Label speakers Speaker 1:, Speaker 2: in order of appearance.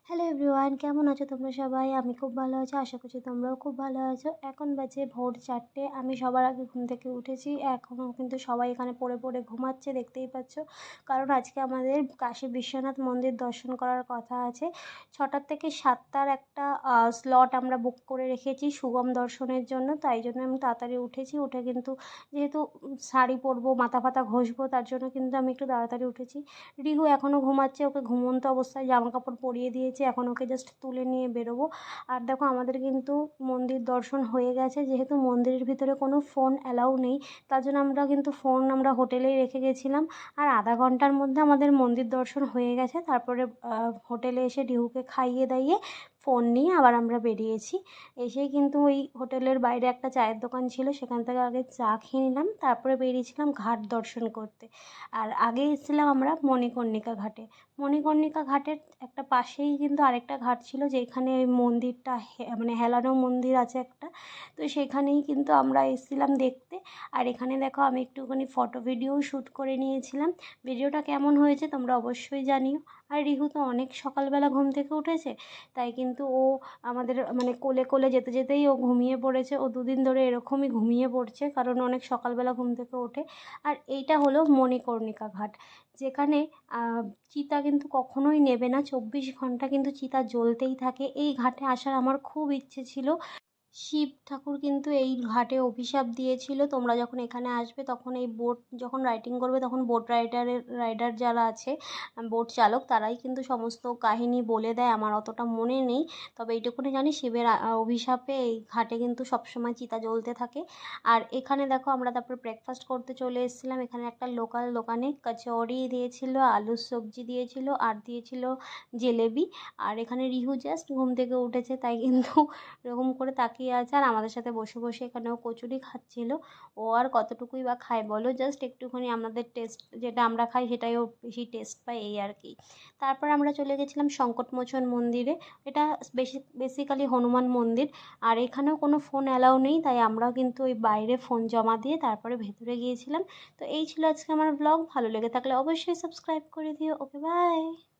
Speaker 1: Hello everyone, কেমন আছো তোমরা সবাই? আমি খুব ভালো আছি, আশা করছি তোমরাও খুব ভালো আছো। এখন বাজে ভোর 4টে, আমি সবার আগে ঘুম থেকে উঠেছি। এখনও কিন্তু সবাই এখানে পড়ে পড়ে ঘুমাচ্ছে, দেখতেই পাচ্ছ। কারণ আজকে আমাদের কাশী বিশ্বনাথ মন্দির দর্শন করার কথা আছে। 6টার থেকে 7টার একটা স্লট আমরা বুক করে রেখেছি সুগম দর্শনের জন্য, তাই জন্য আমি তাড়াতাড়ি উঠেছি। উঠে কিন্তু যেহেতু শাড়ি পরবো, মাথা ফাতা ঘষবো, তার জন্য কিন্তু আমি একটু তাড়াতাড়ি উঠেছি। রিহু এখনও ঘুমাচ্ছে, ওকে ঘুমন্ত অবস্থায় জামা কাপড় পরিয়ে দিয়েছি, এখন ওকে জাস্ট তুলে নিয়ে বেরোবো। আর দেখো আমাদের কিন্তু মন্দির দর্শন হয়ে গেছে। যেহেতু মন্দিরের ভিতরে কোনো ফোন অ্যালাউ নেই, তার জন্য আমরা কিন্তু ফোন হোটেলেই রেখে গেছিলাম। আর আধা ঘন্টার মধ্যে আমাদের মন্দির দর্শন হয়ে গেছে। তারপরে হোটেলে এসে রিহুকে খাইয়ে দাইয়ে ফোন নিয়ে আবার আমরা বেরিয়েছি। এসেই কিন্তু ওই হোটেলের বাইরে একটা চায়ের দোকান ছিল, সেখান থেকে আগে চা খেয়ে নিলাম, তারপরে বেরিয়েছিলাম ঘাট দর্শন করতে। আর আগে এসেছিলাম আমরা মণিকর্ণিকা ঘাটে। মণিকর্ণিকা ঘাটের একটা পাশেই কিন্তু আরেকটা ঘাট ছিল, যেখানে ওই মন্দিরটা মানে হেলানো মন্দির আছে একটা। তো সেখানেই কিন্তু আমরা এসেছিলাম দেখতে। আর এখানে দেখো আমি একটুখানি ফটো ভিডিও শ্যুট করে নিয়েছিলাম। ভিডিওটা কেমন হয়েছে তোমরা অবশ্যই জানিও। আর রিহু তো অনেক সকালবেলা ঘুম থেকে উঠেছে, তাই কিন্তু ও আমাদের মানে কোলে কোলে যেতে যেতেই ও ঘুমিয়ে পড়েছে। ও দুদিন ধরে এরকমই ঘুমিয়ে পড়ছে, কারণ অনেক সকালবেলা ঘুম থেকে ওঠে। আর এইটা হলো মণিকর্ণিকা ঘাট, যেখানে চিতা কিন্তু কখনোই নেবে না, 24 ঘন্টা কিন্তু চিতা জ্বলতেই থাকে। এই ঘাটে আসার আমার খুব ইচ্ছে ছিল। শিব ঠাকুর কিন্তু এই ঘাটে অভিশাপ দিয়েছিল, তোমরা যখন এখানে আসবে তখন এই বোট যখন রাইডিং করবে, তখন বোট রাইডার যারা আছে, বোট চালক, তারাই কিন্তু সমস্ত কাহিনী বলে দেয়। আমার অতটা মনে নেই, তবে এইটুকুনি জানি শিবের অভিশাপে এই ঘাটে কিন্তু সবসময় চিতা জ্বলতে থাকে। আর এখানে দেখো আমরা তারপর ব্রেকফাস্ট করতে চলে এসেছিলাম। এখানে একটা লোকাল দোকানে কচৌড়ি দিয়েছিল, আলুর সবজি দিয়েছিল, আর দিয়েছিল জিলেবি। আর এখানে রিহু জাস্ট ঘুম থেকে উঠেছে, তাই কিন্তু এরকম করে তাকিয়ে আছে, আর আমাদের সাথে বসে বসে এখানেও কচুরি খাচ্ছিল। ও আর কতটুকুই বা খায় বলো, জাস্ট একটুখানি আমাদের টেস্ট যেটা আমরা খাই সেটাই ও বেশি টেস্ট পায়, এই আর কি। তারপর আমরা চলে গেছিলাম সংকটমোচন মন্দিরে। এটা বেসিক্যালি হনুমান মন্দির। আর এখানেও কোনো ফোন অ্যালাউ নেই, তাই আমরাও কিন্তু ওই বাইরে ফোন জমা দিয়ে তারপরে ভেতরে গিয়েছিলাম। তো এই ছিল আজকে আমার ব্লগ। ভালো লেগে থাকলে অবশ্যই সাবস্ক্রাইব করে দিও। ওকে, বাই।